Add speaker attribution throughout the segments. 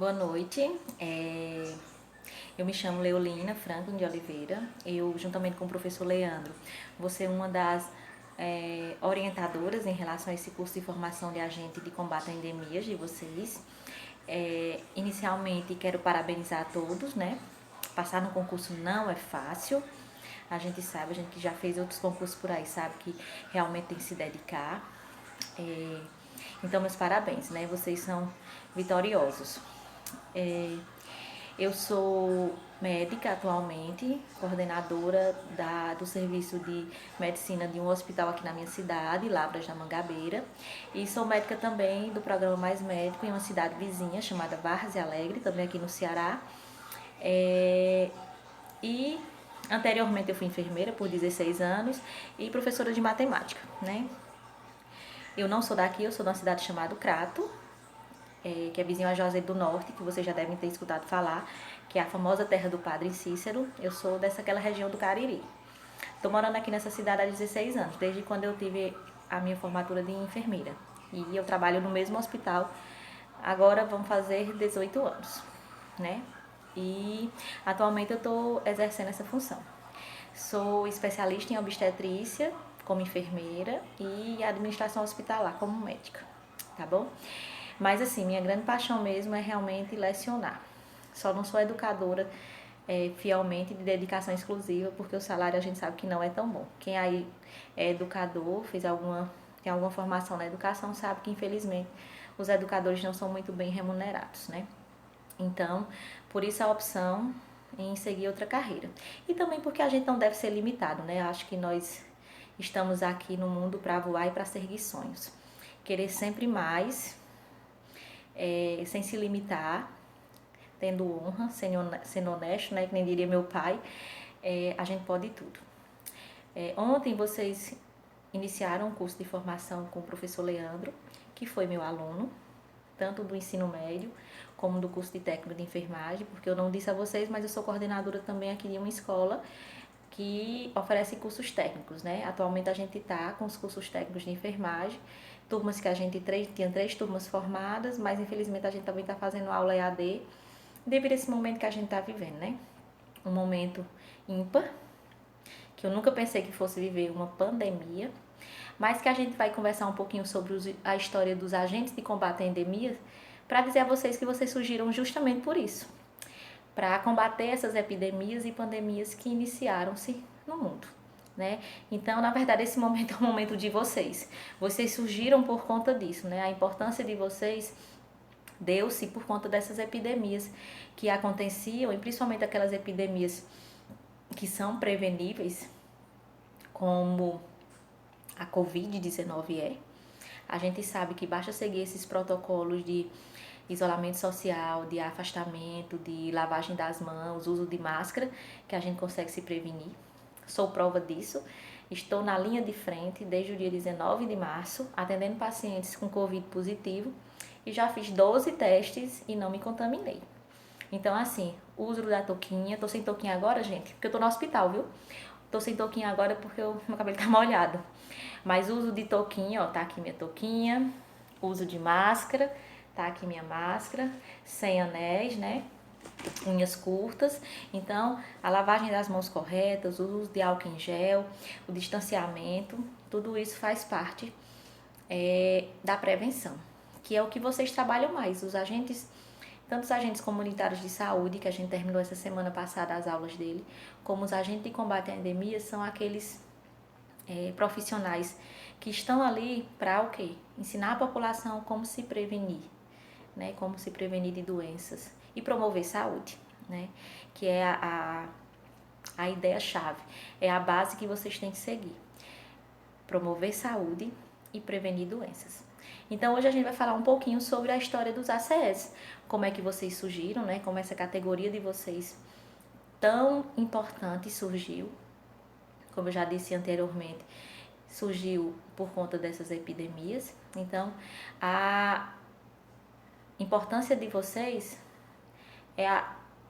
Speaker 1: Boa noite. Eu me chamo Leolina Franklin de Oliveira. Eu, juntamente com o professor Leandro, vou ser uma das orientadoras em relação a esse curso de formação de agente de combate a endemias de vocês. Inicialmente, quero parabenizar a todos, né? Passar no concurso não é fácil. A gente sabe, a gente que já fez outros concursos por aí, sabe que realmente tem que se dedicar. Então, meus parabéns, né? Vocês são vitoriosos. Eu sou médica atualmente, coordenadora do serviço de medicina de um hospital aqui na minha cidade, Lavras da Mangabeira. E sou médica também do programa Mais Médico em uma cidade vizinha chamada Várzea Alegre, também aqui no Ceará. E anteriormente eu fui enfermeira por 16 anos e professora de matemática, né? Eu não sou daqui, eu sou de uma cidade chamada Crato, que é vizinho a Juazeiro do Norte, que vocês já devem ter escutado falar, que é a famosa terra do Padre Cícero. Eu sou dessaquela região do Cariri. Estou morando aqui nessa cidade há 16 anos, desde quando eu tive a minha formatura de enfermeira. E eu trabalho no mesmo hospital, agora vão fazer 18 anos, né? E atualmente eu estou exercendo essa função. Sou especialista em obstetrícia como enfermeira e administração hospitalar como médica, tá bom? Mas assim, minha grande paixão mesmo é realmente lecionar. Só não sou educadora fielmente de dedicação exclusiva, porque o salário a gente sabe que não é tão bom. Quem aí é educador, tem alguma formação na educação, sabe que infelizmente os educadores não são muito bem remunerados, né? Então, por isso a opção em seguir outra carreira. E também porque a gente não deve ser limitado, né? Acho que nós estamos aqui no mundo para voar e para seguir sonhos. Querer sempre mais, sem se limitar, tendo honra, sendo honesto, né? Que nem diria meu pai, a gente pode tudo. Ontem vocês iniciaram um curso de formação com o professor Leandro, que foi meu aluno, tanto do ensino médio como do curso de técnico de enfermagem, porque eu não disse a vocês, mas eu sou coordenadora também aqui de uma escola que oferece cursos técnicos, né? Atualmente a gente está com os cursos técnicos de enfermagem, turmas que a gente tinha 3 turmas formadas, mas infelizmente a gente também está fazendo aula EAD, devido a esse momento que a gente está vivendo, né? Um momento ímpar, que eu nunca pensei que fosse viver uma pandemia, mas que a gente vai conversar um pouquinho sobre a história dos agentes de combate a endemias, para dizer a vocês que vocês surgiram justamente por isso, para combater essas epidemias e pandemias que iniciaram-se no mundo, né? Então, na verdade, esse momento é o momento de vocês. Vocês surgiram por conta disso, né? A importância de vocês deu-se por conta dessas epidemias que aconteciam, e principalmente aquelas epidemias que são preveníveis, como a Covid-19 é. A gente sabe que basta seguir esses protocolos de isolamento social, de afastamento, de lavagem das mãos, uso de máscara, que a gente consegue se prevenir. Sou prova disso. Estou na linha de frente desde o dia 19 de março, atendendo pacientes com Covid positivo e já fiz 12 testes e não me contaminei. Então, assim, uso da touquinha. Tô sem touquinha agora, gente, porque eu tô no hospital, viu? Tô sem touquinha agora porque meu cabelo tá molhado. Mas uso de touquinha, ó, tá aqui minha touquinha. Uso de máscara, tá aqui minha máscara. Sem anéis, né? Unhas curtas. Então, a lavagem das mãos corretas, o uso de álcool em gel, o distanciamento, tudo isso faz parte da prevenção, que é o que vocês trabalham mais, os agentes, tanto os agentes comunitários de saúde, que a gente terminou essa semana passada as aulas dele, como os agentes de combate à endemia, são aqueles profissionais que estão ali para o quê? Ensinar a população como se prevenir, né? Como se prevenir de doenças e promover saúde, né? Que é a ideia-chave, é a base que vocês têm que seguir. Promover saúde e prevenir doenças. Então hoje a gente vai falar um pouquinho sobre a história dos ACS, como é que vocês surgiram, né? Como essa categoria de vocês tão importante surgiu, como eu já disse anteriormente, surgiu por conta dessas epidemias. Então, a importância de vocês é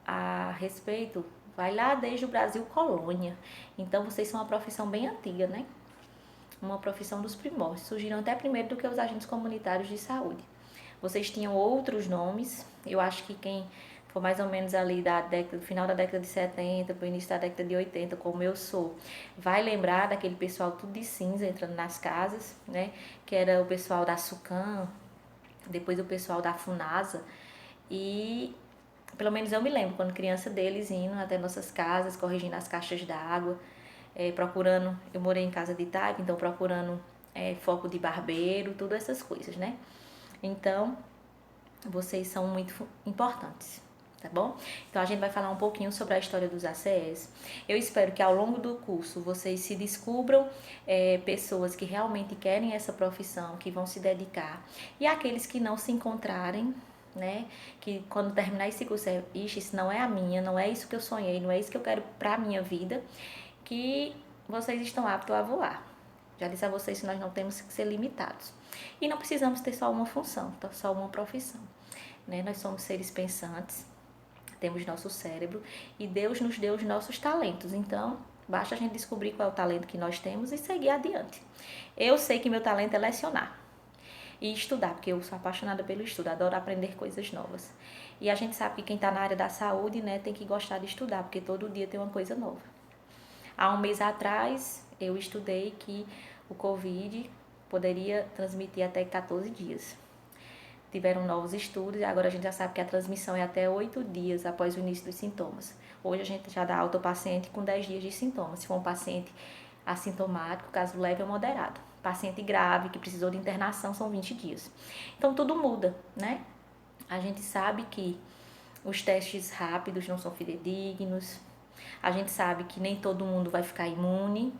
Speaker 1: a respeito, vai lá desde o Brasil colônia. Então, vocês são uma profissão bem antiga, né? Uma profissão dos primórdios. Surgiram até primeiro do que os agentes comunitários de saúde. vocês tinham outros nomes. Eu acho que quem for mais ou menos ali do final da década de 70 para o início da década de 80, como eu sou, vai lembrar daquele pessoal tudo de cinza entrando nas casas, né? Que era o pessoal da Sucam, depois o pessoal da Funasa. E pelo menos eu me lembro, quando criança, deles indo até nossas casas, corrigindo as caixas d'água, procurando, eu morei em casa de taipa, então procurando foco de barbeiro, todas essas coisas, né? Então, vocês são muito importantes, tá bom? Então, a gente vai falar um pouquinho sobre a história dos ACS. Eu espero que ao longo do curso vocês se descubram pessoas que realmente querem essa profissão, que vão se dedicar, e aqueles que não se encontrarem, né? Que quando terminar esse curso, isso não é a minha, não é isso que eu sonhei, não é isso que eu quero pra minha vida, que vocês estão aptos a voar. Já disse a vocês que nós não temos que ser limitados. E não precisamos ter só uma função, só uma profissão, né? Nós somos seres pensantes, temos nosso cérebro e Deus nos deu os nossos talentos. Então, basta a gente descobrir qual é o talento que nós temos e seguir adiante. Eu sei que meu talento é lecionar e estudar, porque eu sou apaixonada pelo estudo, adoro aprender coisas novas. E a gente sabe que quem está na área da saúde, né, tem que gostar de estudar, porque todo dia tem uma coisa nova. Há um mês atrás, eu estudei que o Covid poderia transmitir até 14 dias. Tiveram novos estudos e agora a gente já sabe que a transmissão é até 8 dias após o início dos sintomas. Hoje a gente já dá alta ao paciente com 10 dias de sintomas. Se for um paciente assintomático, caso leve ou moderado. Paciente grave, que precisou de internação, são 20 dias. Então tudo muda, né? A gente sabe que os testes rápidos não são fidedignos. A gente sabe que nem todo mundo vai ficar imune.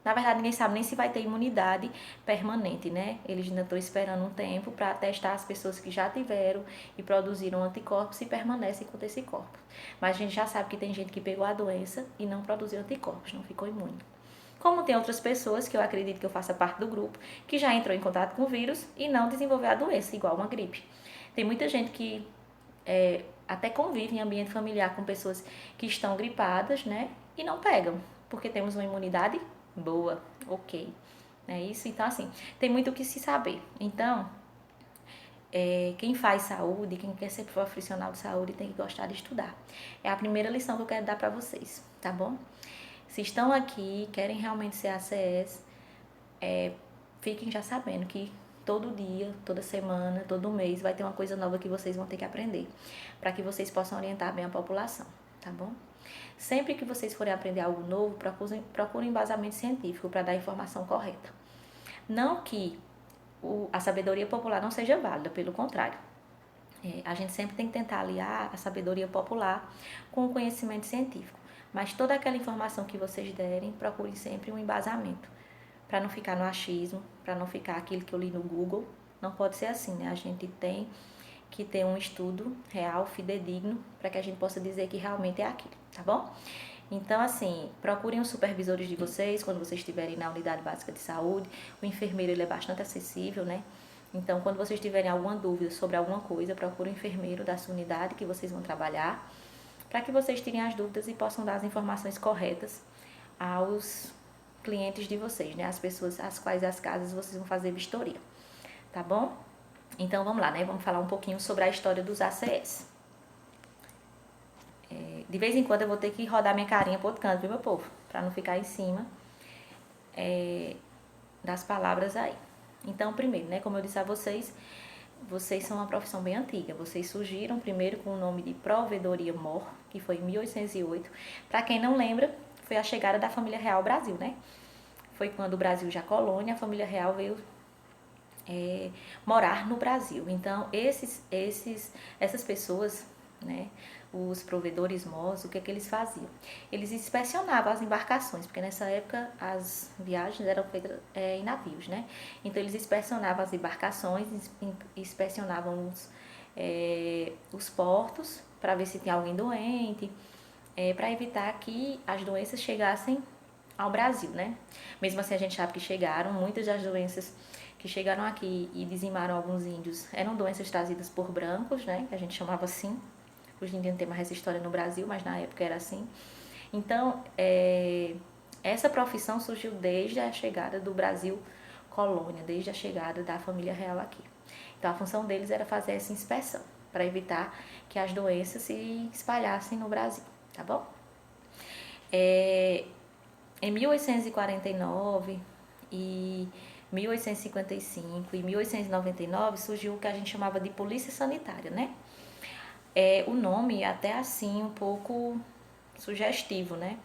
Speaker 1: Na verdade, ninguém sabe nem se vai ter imunidade permanente, né? Eles ainda estão esperando um tempo para testar as pessoas que já tiveram e produziram anticorpos e permanecem com esse corpo. Mas a gente já sabe que tem gente que pegou a doença e não produziu anticorpos, não ficou imune. Como tem outras pessoas, que eu acredito que eu faça parte do grupo, que já entrou em contato com o vírus e não desenvolveu a doença, igual uma gripe. Tem muita gente que até convive em ambiente familiar com pessoas que estão gripadas, né? E não pegam, porque temos uma imunidade boa, ok. É isso? Então, assim, tem muito o que se saber. Então, quem faz saúde, quem quer ser profissional de saúde, tem que gostar de estudar. É a primeira lição que eu quero dar pra vocês, tá bom? Se estão aqui, querem realmente ser ACS, fiquem já sabendo que todo dia, toda semana, todo mês vai ter uma coisa nova que vocês vão ter que aprender, para que vocês possam orientar bem a população, tá bom? Sempre que vocês forem aprender algo novo, procurem embasamento científico para dar a informação correta. Não que a sabedoria popular não seja válida, pelo contrário. A gente sempre tem que tentar aliar a sabedoria popular com o conhecimento científico. Mas toda aquela informação que vocês derem, procurem sempre um embasamento, para não ficar no achismo, para não ficar aquilo que eu li no Google. Não pode ser assim, né? A gente tem que ter um estudo real, fidedigno, para que a gente possa dizer que realmente é aquilo, tá bom? Então, assim, procurem os supervisores de vocês quando vocês estiverem na unidade básica de saúde. O enfermeiro, ele é bastante acessível, né? Então, quando vocês tiverem alguma dúvida sobre alguma coisa, procurem o enfermeiro da sua unidade que vocês vão trabalhar, para que vocês tirem as dúvidas e possam dar as informações corretas aos clientes de vocês, né? As pessoas às quais as casas vocês vão fazer vistoria, tá bom? Então vamos lá, né? Vamos falar um pouquinho sobre a história dos ACS. De vez em quando eu vou ter que rodar minha carinha pro outro canto, viu, meu povo? Pra não ficar em cima das palavras aí. Então, primeiro, né? Como eu disse a vocês, vocês são uma profissão bem antiga. Vocês surgiram primeiro com o nome de Provedoria Mor, que foi em 1808. Para quem não lembra, foi a chegada da família real ao Brasil, né? Foi quando o Brasil já colônia, a família real veio morar no Brasil. Então, essas pessoas, né, os provedores mors, o que é que eles faziam? Eles inspecionavam as embarcações, porque nessa época as viagens eram feitas em navios, né? Então, eles inspecionavam as embarcações, inspecionavam os portos, para ver se tinha alguém doente, para evitar que as doenças chegassem ao Brasil, né? Mesmo assim, a gente sabe que chegaram, muitas das doenças que chegaram aqui e dizimaram alguns índios eram doenças trazidas por brancos, né? Que a gente chamava assim. Hoje em dia não tem mais essa história no Brasil, mas na época era assim. Então, essa profissão surgiu desde a chegada do Brasil colônia, desde a chegada da família real aqui. Então, a função deles era fazer essa inspeção, para evitar que as doenças se espalhassem no Brasil, tá bom? Em 1849 e 1855 e 1899 surgiu o que a gente chamava de polícia sanitária, né? O nome é até assim um pouco sugestivo, né?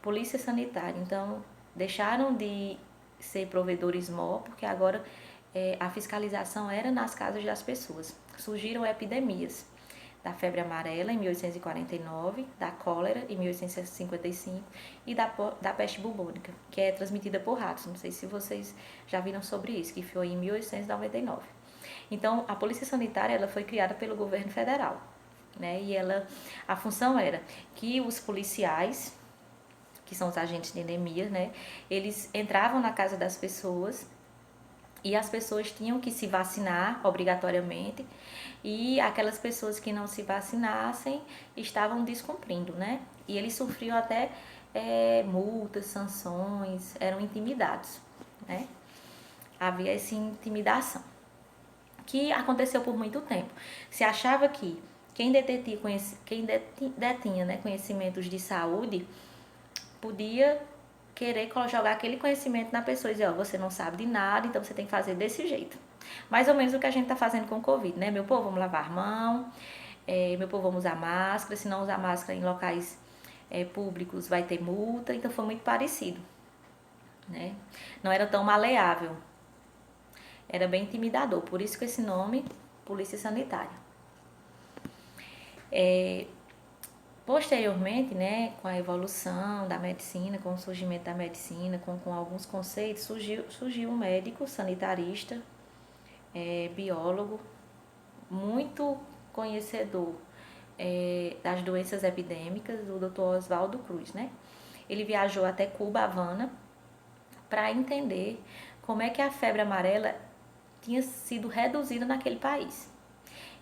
Speaker 1: Polícia sanitária. Então, deixaram de ser provedores MOL, porque agora a fiscalização era nas casas das pessoas. Surgiram epidemias da febre amarela em 1849, da cólera em 1855 e da peste bubônica, que é transmitida por ratos. Não sei se vocês já viram sobre isso, que foi em 1899. Então, a Polícia Sanitária ela foi criada pelo governo federal, né? E a função era que os policiais, que são os agentes de endemia, né? Eles entravam na casa das pessoas e as pessoas tinham que se vacinar obrigatoriamente, e aquelas pessoas que não se vacinassem estavam descumprindo, né? E eles sofriam até multas, sanções, eram intimidados, né? Havia essa intimidação, que aconteceu por muito tempo. Se achava que quem detinha, né, conhecimentos de saúde podia querer jogar aquele conhecimento na pessoa e dizer, ó, você não sabe de nada, então você tem que fazer desse jeito. Mais ou menos o que a gente está fazendo com o Covid, né? Meu povo, vamos lavar a mão, meu povo, vamos usar máscara, se não usar máscara em locais públicos vai ter multa, então foi muito parecido, né? Não era tão maleável, era bem intimidador, por isso que esse nome, Polícia Sanitária. Posteriormente, né, com a evolução da medicina, com o surgimento da medicina, com alguns conceitos, surgiu um médico sanitarista, biólogo, muito conhecedor das doenças epidêmicas, o Dr. Oswaldo Cruz, né? Ele viajou até Cuba, Havana, para entender como é que a febre amarela tinha sido reduzida naquele país.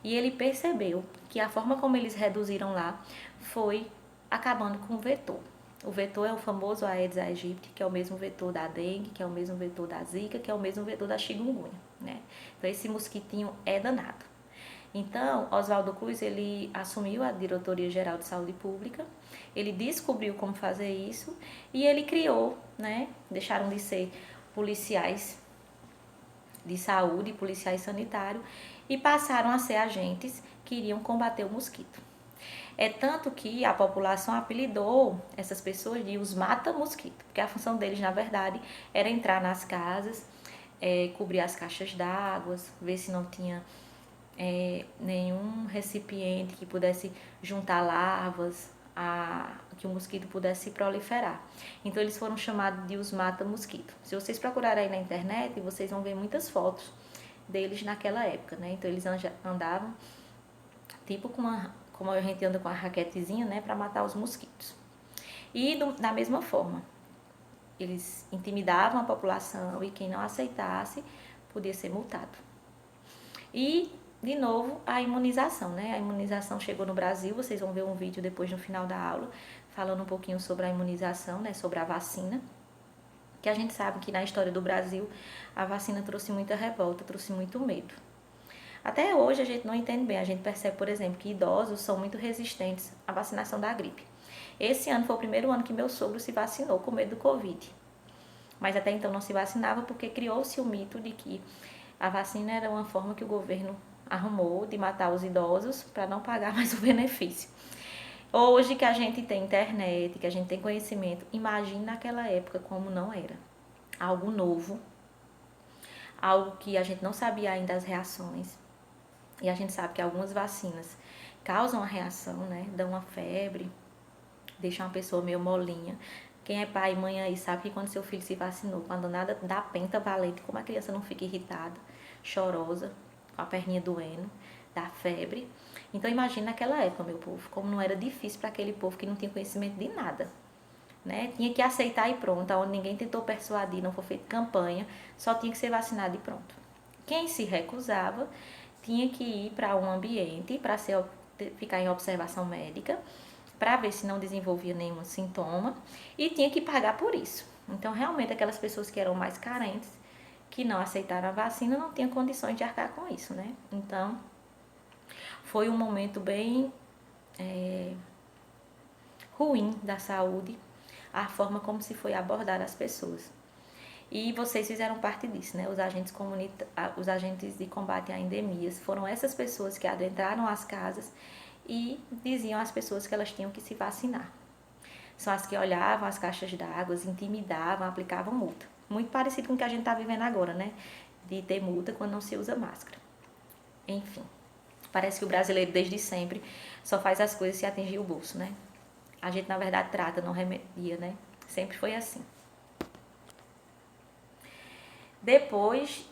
Speaker 1: E ele percebeu que a forma como eles reduziram lá foi acabando com o vetor. O vetor é o famoso Aedes aegypti, que é o mesmo vetor da dengue, que é o mesmo vetor da zika, que é o mesmo vetor da chikungunya, né? Então esse mosquitinho é danado. Então, Oswaldo Cruz, ele assumiu a Diretoria Geral de Saúde Pública, ele descobriu como fazer isso e ele criou, né? Deixaram de ser policiais de saúde, policiais sanitários, e passaram a ser agentes que iriam combater o mosquito. É tanto que a população apelidou essas pessoas de os mata-mosquito, porque a função deles, na verdade, era entrar nas casas, cobrir as caixas d'água, ver se não tinha nenhum recipiente que pudesse juntar larvas, que o mosquito pudesse proliferar. Então eles foram chamados de os mata-mosquito. Se vocês procurarem aí na internet, vocês vão ver muitas fotos deles naquela época, né? Então eles andavam tipo como a gente anda com a raquetezinha, né, para matar os mosquitos. E da mesma forma, eles intimidavam a população e quem não aceitasse podia ser multado. E de novo, a imunização, né? A imunização chegou no Brasil, vocês vão ver um vídeo depois no final da aula, falando um pouquinho sobre a imunização, né? Sobre a vacina, que a gente sabe que na história do Brasil, a vacina trouxe muita revolta, trouxe muito medo. Até hoje a gente não entende bem, a gente percebe, por exemplo, que idosos são muito resistentes à vacinação da gripe. Esse ano foi o primeiro ano que meu sogro se vacinou com medo do Covid. Mas até então não se vacinava porque criou-se o mito de que a vacina era uma forma que o governo arrumou de matar os idosos para não pagar mais o benefício. Hoje que a gente tem internet, que a gente tem conhecimento, imagine naquela época como não era. Algo novo, algo que a gente não sabia ainda as reações. E a gente sabe que algumas vacinas causam a reação, né? Dão uma febre, deixam uma pessoa meio molinha. Quem é pai e mãe aí sabe que quando seu filho se vacinou, quando nada dá pentavalente, como a criança não fica irritada, chorosa, com a perninha doendo, dá febre. Então imagina naquela época, meu povo, como não era difícil para aquele povo que não tinha conhecimento de nada, né? Tinha que aceitar e pronto, onde ninguém tentou persuadir, não foi feita campanha, só tinha que ser vacinado e pronto. Quem se recusava tinha que ir para um ambiente para ficar em observação médica, para ver se não desenvolvia nenhum sintoma, e tinha que pagar por isso. Então, realmente, aquelas pessoas que eram mais carentes que não aceitaram a vacina não tinham condições de arcar com isso, né? Então, foi um momento bem ruim da saúde, a forma como se foi abordar as pessoas. E vocês fizeram parte disso, né? Os agentes de combate a endemias foram essas pessoas que adentraram as casas e diziam às pessoas que elas tinham que se vacinar. São as que olhavam as caixas d'água, intimidavam, aplicavam multa. Muito parecido com o que a gente está vivendo agora, né? De ter multa quando não se usa máscara. Enfim, parece que o brasileiro desde sempre só faz as coisas se atingir o bolso, né? A gente, na verdade, trata, não remedia, né? Sempre foi assim. Depois,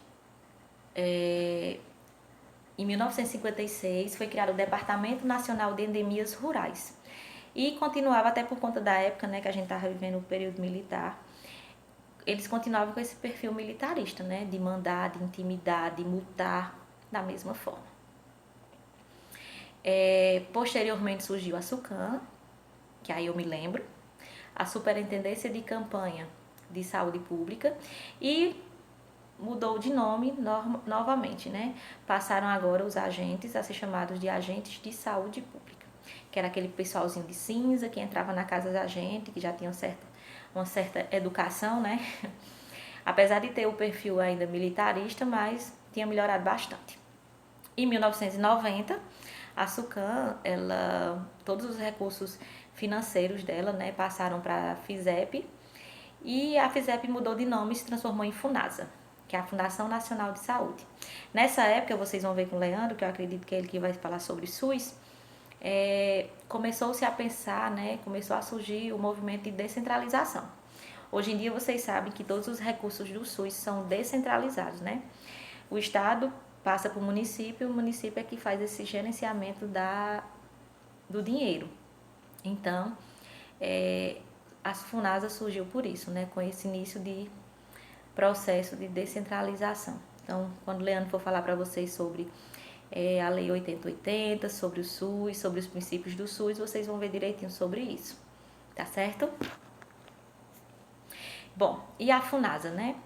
Speaker 1: em 1956, foi criado o Departamento Nacional de Endemias Rurais. E continuava até por conta da época, né, que a gente estava vivendo o período militar. Eles continuavam com esse perfil militarista, né, de mandar, de intimidar, de multar da mesma forma. Posteriormente surgiu a SUCAM, que aí eu me lembro, a Superintendência de Campanha de Saúde Pública, e mudou de nome novamente, né? Passaram agora os agentes a ser chamados de agentes de saúde pública, que era aquele pessoalzinho de cinza que entrava na casa da gente, que já tinha uma certa educação, né? Apesar de ter o perfil ainda militarista, mas tinha melhorado bastante. Em 1990, a SUCAM, todos os recursos financeiros dela, né, passaram para a FISEP, e a FISEP mudou de nome e se transformou em FUNASA, que é a Fundação Nacional de Saúde. Nessa época, vocês vão ver com o Leandro, que eu acredito que é ele que vai falar sobre SUS, começou-se a pensar, né, começou a surgir o movimento de descentralização. Hoje em dia, vocês sabem que todos os recursos do SUS são descentralizados, né? O Estado passa para o município é que faz esse gerenciamento do dinheiro. Então, a FUNASA surgiu por isso, né, com esse início de processo de descentralização. Então, quando o Leandro for falar para vocês sobre a Lei 8080, sobre o SUS, sobre os princípios do SUS, vocês vão ver direitinho sobre isso, tá certo? Bom, e a FUNASA, né?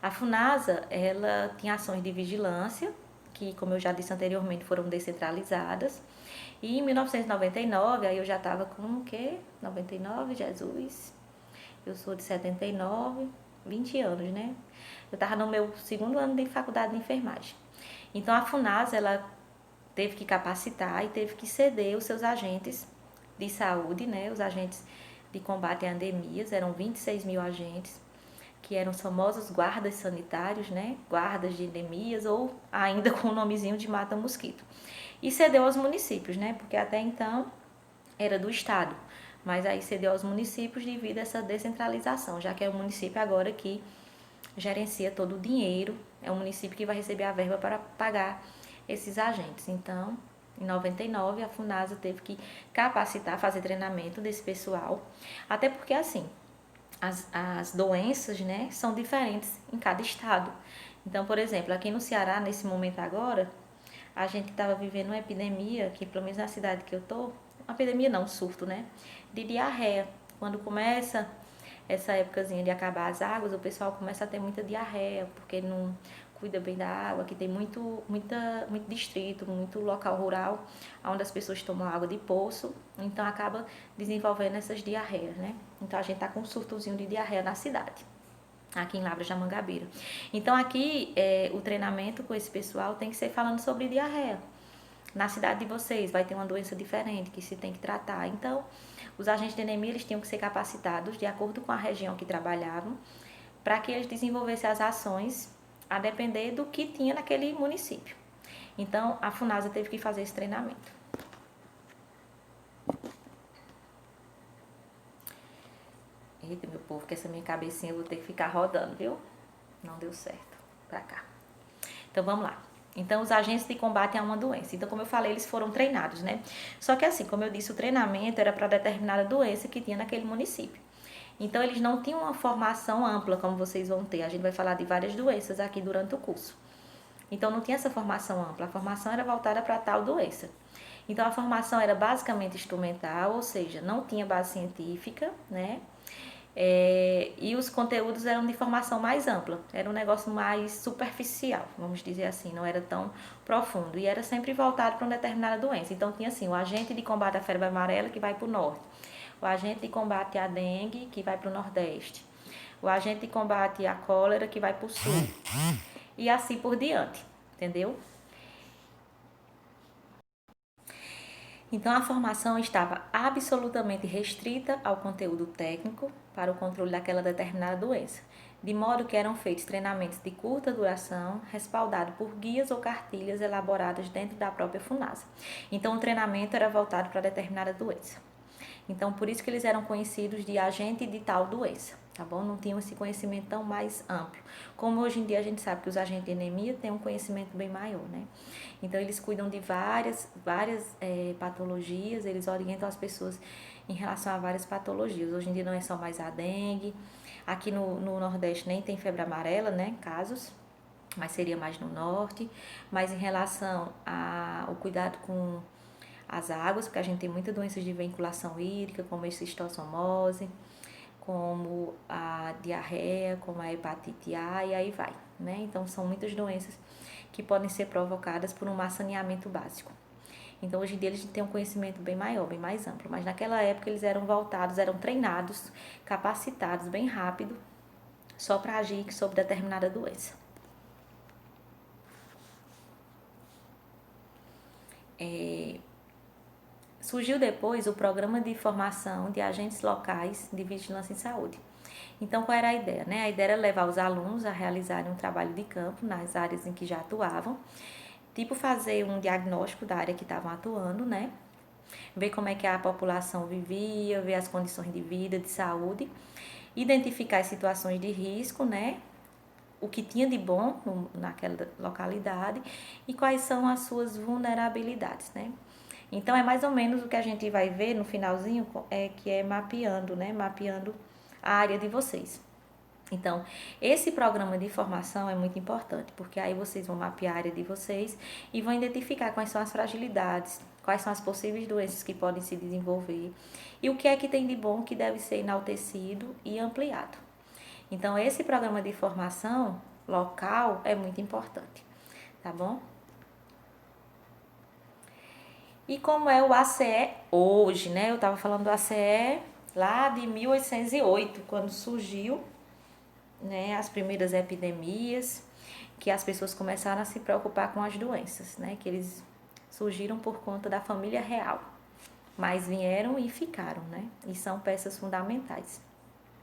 Speaker 1: A FUNASA, ela tinha ações de vigilância, que, como eu já disse anteriormente, foram descentralizadas. E em 1999, aí eu já estava com o quê? 99, Jesus. Eu sou de 79, 20 anos, né? Eu estava no meu segundo ano de faculdade de enfermagem. Então, a FUNASA, ela teve que capacitar e teve que ceder os seus agentes de saúde, né? Os agentes de combate a endemias, eram 26 mil agentes, que eram os famosos guardas sanitários, né? Guardas de endemias, ou ainda com o nomezinho de mata-mosquito. E cedeu aos municípios, né? Porque até então era do Estado, mas aí cedeu aos municípios devido a essa descentralização, já que é o município agora que gerencia todo o dinheiro, é o município que vai receber a verba para pagar esses agentes. Então, em 99, a FUNASA teve que capacitar, fazer treinamento desse pessoal, até porque, assim, as doenças, né, são diferentes em cada estado. Então, por exemplo, aqui no Ceará, nesse momento agora, a gente estava vivendo uma epidemia, que pelo menos na cidade que eu tô, uma epidemia não, um surto, né, de diarreia. Quando começa essa épocazinha de acabar as águas, o pessoal começa a ter muita diarreia, porque não cuida bem da água, que tem muito distrito, muito local rural, onde as pessoas tomam água de poço, então acaba desenvolvendo essas diarreias, né? Então a gente tá com um surtozinho de diarreia na cidade, aqui em Lavras da Mangabeira. Então aqui o treinamento com esse pessoal tem que ser falando sobre diarreia. Na cidade de vocês vai ter uma doença diferente que se tem que tratar. Então, os agentes de anemia eles tinham que ser capacitados de acordo com a região que trabalhavam, para que eles desenvolvessem as ações a depender do que tinha naquele município. Então, a FUNASA teve que fazer esse treinamento. Eita, meu povo, que essa minha cabecinha eu vou ter que ficar rodando, viu? Não deu certo. Pra cá. Então, vamos lá. Então, os agentes de combate a uma doença. Então, como eu falei, eles foram treinados, né? Só que assim, como eu disse, o treinamento era para determinada doença que tinha naquele município. Então, eles não tinham uma formação ampla, como vocês vão ter. A gente vai falar de várias doenças aqui durante o curso. Então, não tinha essa formação ampla. A formação era voltada para tal doença. Então, a formação era basicamente instrumental, ou seja, não tinha base científica, né? E os conteúdos eram de formação mais ampla, era um negócio mais superficial, vamos dizer assim, não era tão profundo. E era sempre voltado para uma determinada doença. Então tinha assim, o agente de combate à febre amarela que vai para o norte, o agente de combate à dengue que vai para o nordeste, o agente de combate à cólera que vai para o sul, e assim por diante, entendeu? Então, a formação estava absolutamente restrita ao conteúdo técnico para o controle daquela determinada doença, de modo que eram feitos treinamentos de curta duração, respaldados por guias ou cartilhas elaboradas dentro da própria FUNASA. Então, o treinamento era voltado para determinada doença. Então, por isso que eles eram conhecidos de agente de tal doença, tá bom? Não tinham esse conhecimento tão mais amplo. Como hoje em dia a gente sabe que os agentes de anemia têm um conhecimento bem maior, né? Então, eles cuidam de várias patologias, eles orientam as pessoas em relação a várias patologias. Hoje em dia não é só mais a dengue. Aqui no Nordeste nem tem febre amarela, né? Casos, mas seria mais no Norte. Mas em relação ao cuidado com as águas, porque a gente tem muitas doenças de vinculação hídrica, como a esquistossomose, como a diarreia, como a hepatite A e aí vai, né? Então são muitas doenças que podem ser provocadas por um má saneamento básico. Então hoje em dia eles têm um conhecimento bem maior, bem mais amplo, mas naquela época eles eram voltados, eram treinados, capacitados bem rápido, só para agir sobre determinada doença. Surgiu depois o Programa de Formação de Agentes Locais de Vigilância em Saúde. Então, qual era a ideia? Né? A ideia era levar os alunos a realizarem um trabalho de campo nas áreas em que já atuavam, tipo fazer um diagnóstico da área que estavam atuando, né? Ver como é que a população vivia, ver as condições de vida, de saúde, identificar as situações de risco, né? O que tinha de bom naquela localidade e quais são as suas vulnerabilidades, né? Então é mais ou menos o que a gente vai ver no finalzinho, que é mapeando, né? Mapeando a área de vocês. Então, esse programa de formação é muito importante, porque aí vocês vão mapear a área de vocês e vão identificar quais são as fragilidades, quais são as possíveis doenças que podem se desenvolver e o que é que tem de bom que deve ser enaltecido e ampliado. Então, esse programa de formação local é muito importante, tá bom? E como é o ACE hoje, né? Eu estava falando do ACE lá de 1808, quando surgiu, né, as primeiras epidemias, que as pessoas começaram a se preocupar com as doenças, né? Que eles surgiram por conta da família real, mas vieram e ficaram, né? E são peças fundamentais.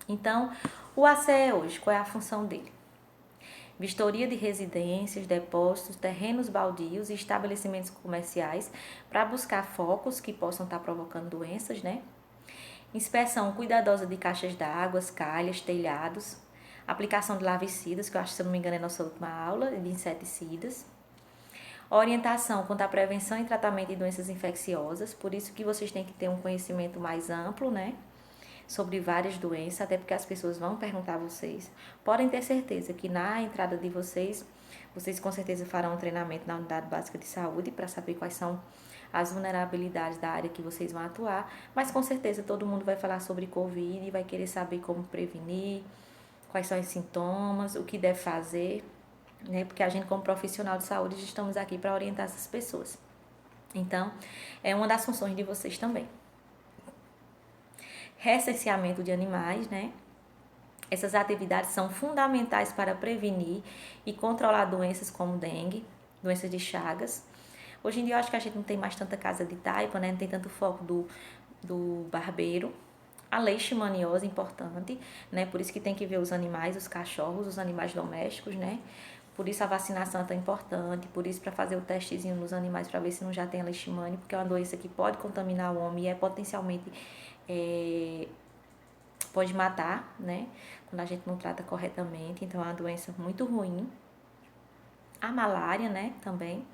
Speaker 1: Então, o ACE hoje, qual é a função dele? Vistoria de residências, depósitos, terrenos baldios e estabelecimentos comerciais para buscar focos que possam estar provocando doenças, né? Inspeção cuidadosa de caixas d'água, calhas, telhados, aplicação de larvicidas, que eu acho, se eu não me engano, é nossa última aula, de inseticidas. Orientação quanto à prevenção e tratamento de doenças infecciosas, por isso que vocês têm que ter um conhecimento mais amplo, né? Sobre várias doenças, até porque as pessoas vão perguntar a vocês. Podem ter certeza que na entrada de vocês, vocês com certeza farão um treinamento na unidade básica de saúde para saber quais são as vulnerabilidades da área que vocês vão atuar, mas com certeza todo mundo vai falar sobre Covid e vai querer saber como prevenir, quais são os sintomas, o que deve fazer, né? Porque a gente, como profissional de saúde, estamos aqui para orientar essas pessoas. Então, é uma das funções de vocês também. Recenseamento de animais, né? Essas atividades são fundamentais para prevenir e controlar doenças como dengue, doenças de Chagas. Hoje em dia eu acho que a gente não tem mais tanta casa de taipa, né? Não tem tanto foco do barbeiro. A leishmaniose é importante, né? Por isso que tem que ver os animais, os cachorros, os animais domésticos, né? Por isso a vacinação é tão importante, por isso para fazer o testezinho nos animais para ver se não já tem a leishmania, porque é uma doença que pode contaminar o homem e é potencialmente pode matar, né? Quando a gente não trata corretamente, então é uma doença muito ruim. A malária, né? Também.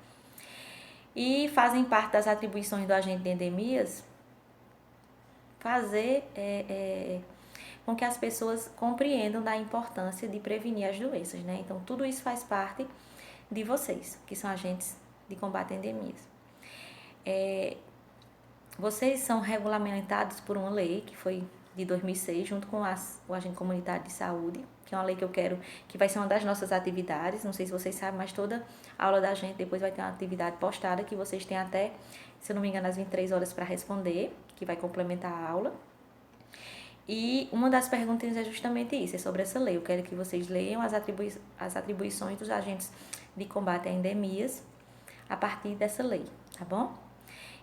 Speaker 1: E fazem parte das atribuições do agente de endemias fazer com que as pessoas compreendam da importância de prevenir as doenças, né? Então, tudo isso faz parte de vocês, que são agentes de combate a endemias. Vocês são regulamentados por uma lei que foi de 2006, junto com o Agente Comunitário de Saúde, que é uma lei que eu quero, que vai ser uma das nossas atividades. Não sei se vocês sabem, mas toda aula da gente depois vai ter uma atividade postada que vocês têm até, se eu não me engano, às 23 horas para responder, que vai complementar a aula. E uma das perguntas é justamente isso, é sobre essa lei. Eu quero que vocês leiam as atribuições dos agentes de combate a endemias a partir dessa lei, tá bom?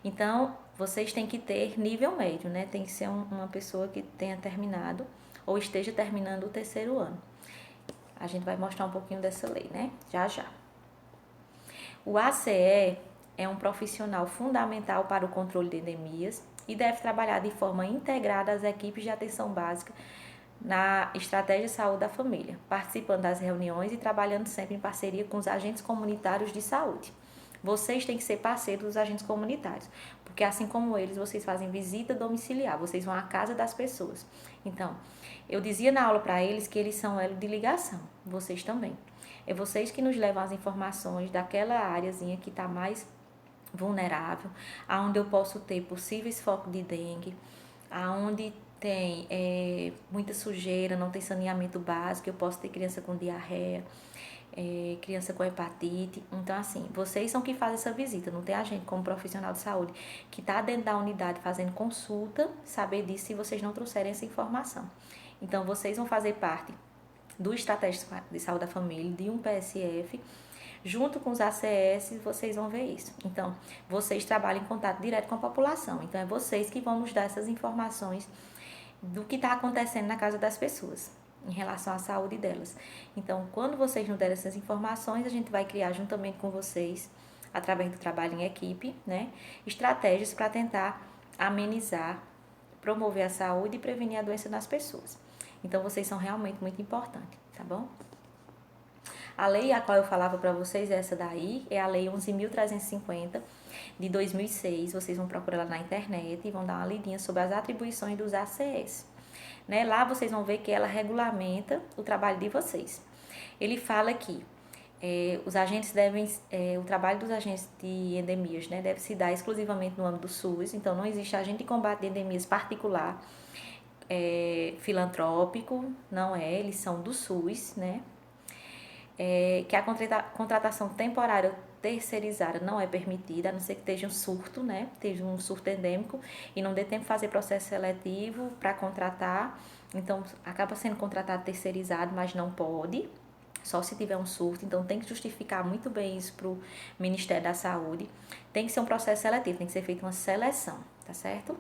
Speaker 1: Então, vocês têm que ter nível médio, né? Tem que ser uma pessoa que tenha terminado ou esteja terminando o terceiro ano. A gente vai mostrar um pouquinho dessa lei, né? Já já. O ACE é um profissional fundamental para o controle de endemias e deve trabalhar de forma integrada às equipes de atenção básica na estratégia de saúde da família, participando das reuniões e trabalhando sempre em parceria com os agentes comunitários de saúde. Vocês têm que ser parceiros dos agentes comunitários, porque assim como eles, vocês fazem visita domiciliar, vocês vão à casa das pessoas. Então, eu dizia na aula para eles que eles são elo de ligação, vocês também. É vocês que nos levam as informações daquela áreazinha que está mais vulnerável, aonde eu posso ter possíveis focos de dengue, aonde tem muita sujeira, não tem saneamento básico, eu posso ter criança com diarreia, criança com hepatite. Então, assim, vocês são que fazem essa visita, não tem a gente como profissional de saúde que está dentro da unidade fazendo consulta, saber disso se vocês não trouxerem essa informação. Então, vocês vão fazer parte do Estratégia de Saúde da Família, de um PSF, junto com os ACS, vocês vão ver isso. Então, vocês trabalham em contato direto com a população. Então, é vocês que vão nos dar essas informações do que está acontecendo na casa das pessoas, em relação à saúde delas. Então, quando vocês nos derem essas informações, a gente vai criar juntamente com vocês, através do trabalho em equipe, né, estratégias para tentar amenizar, promover a saúde e prevenir a doença nas pessoas. Então, vocês são realmente muito importantes, tá bom? A lei a qual eu falava para vocês, essa daí, é a Lei 11.350 de 2006. Vocês vão procurar lá na internet e vão dar uma lidinha sobre as atribuições dos ACS. Né? Lá vocês vão ver que ela regulamenta o trabalho de vocês. Ele fala que os agentes devem, o trabalho dos agentes de endemias, né, deve se dar exclusivamente no âmbito do SUS. Então, não existe agente de combate de endemias particular, filantrópico, não é, eles são do SUS, né? Que a contratação temporária terceirizada não é permitida, a não ser que esteja um surto, né? Esteja um surto endêmico e não dê tempo de fazer processo seletivo para contratar. Então, acaba sendo contratado terceirizado, mas não pode, só se tiver um surto. Então, tem que justificar muito bem isso para o Ministério da Saúde. Tem que ser um processo seletivo, tem que ser feita uma seleção, tá certo?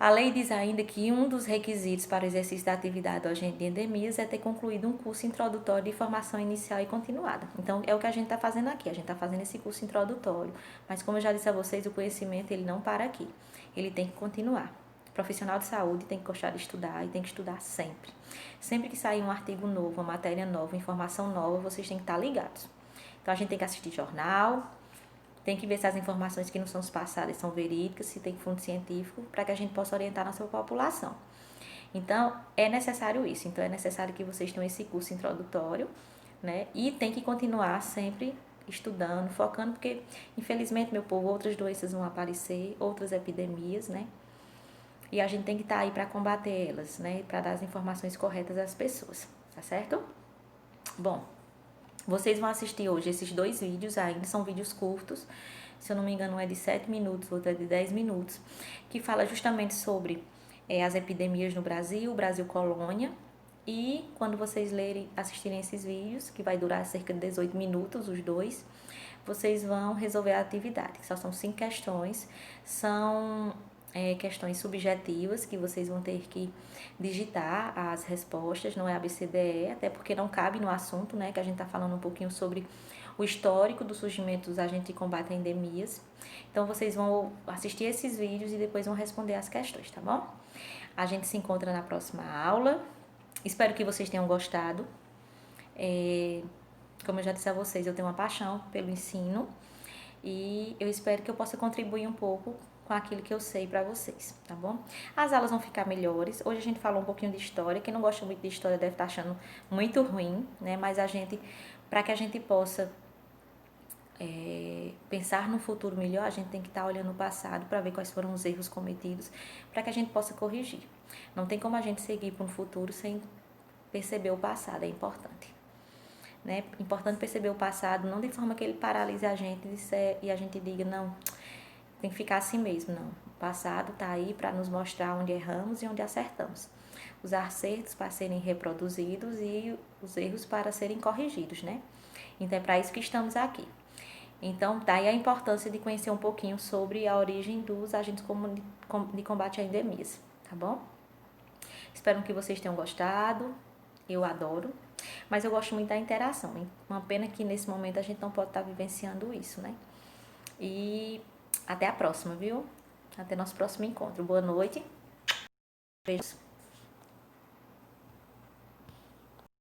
Speaker 1: A lei diz ainda que um dos requisitos para o exercício da atividade do agente de endemias é ter concluído um curso introdutório de formação inicial e continuada. Então, é o que a gente está fazendo aqui, a gente está fazendo esse curso introdutório. Mas, como eu já disse a vocês, o conhecimento ele não para aqui, ele tem que continuar. O profissional de saúde tem que gostar de estudar e tem que estudar sempre. Sempre que sair um artigo novo, uma matéria nova, informação nova, vocês têm que estar ligados. Então, a gente tem que assistir jornal, tem que ver se as informações que nos são passadas são verídicas, se tem fundo científico, para que a gente possa orientar a nossa população. Então, é necessário isso. Então, é necessário que vocês tenham esse curso introdutório, né? E tem que continuar sempre estudando, focando, porque, infelizmente, meu povo, outras doenças vão aparecer, outras epidemias, né? E a gente tem que estar aí para combater elas, né? Para dar as informações corretas às pessoas, tá certo? Bom, vocês vão assistir hoje esses 2 vídeos ainda, são vídeos curtos, se eu não me engano um é de 7 minutos, outro é de 10 minutos, que fala justamente sobre as epidemias no Brasil, Brasil colônia, e quando vocês assistirem esses vídeos, que vai durar cerca de 18 minutos, os 2, vocês vão resolver a atividade, que só são 5 questões, são questões subjetivas que vocês vão ter que digitar as respostas, não é ABCDE, até porque não cabe no assunto, né, que a gente está falando um pouquinho sobre o histórico do surgimento dos agentes de combate a endemias. Então, vocês vão assistir esses vídeos e depois vão responder as questões, tá bom? A gente se encontra na próxima aula. Espero que vocês tenham gostado. Como eu já disse a vocês, eu tenho uma paixão pelo ensino e eu espero que eu possa contribuir um pouco com aquilo que eu sei para vocês, tá bom? As aulas vão ficar melhores. Hoje a gente falou um pouquinho de história. Quem não gosta muito de história deve estar achando muito ruim, né? Mas para que a gente possa pensar no futuro melhor, a gente tem que estar olhando o passado para ver quais foram os erros cometidos, para que a gente possa corrigir. Não tem como a gente seguir para um futuro sem perceber o passado, é importante. Né? Importante perceber o passado, não de forma que ele paralise a gente e a gente diga, não, tem que ficar assim mesmo, não. O passado está aí para nos mostrar onde erramos e onde acertamos. Os acertos para serem reproduzidos e os erros para serem corrigidos, né? Então é para isso que estamos aqui. Então, daí a importância de conhecer um pouquinho sobre a origem dos agentes de combate a endemias, tá bom? Espero que vocês tenham gostado, eu adoro, mas eu gosto muito da interação. Uma pena que nesse momento a gente não pode estar vivenciando isso, né? E até a próxima, viu? Até nosso próximo encontro. Boa noite. Beijos.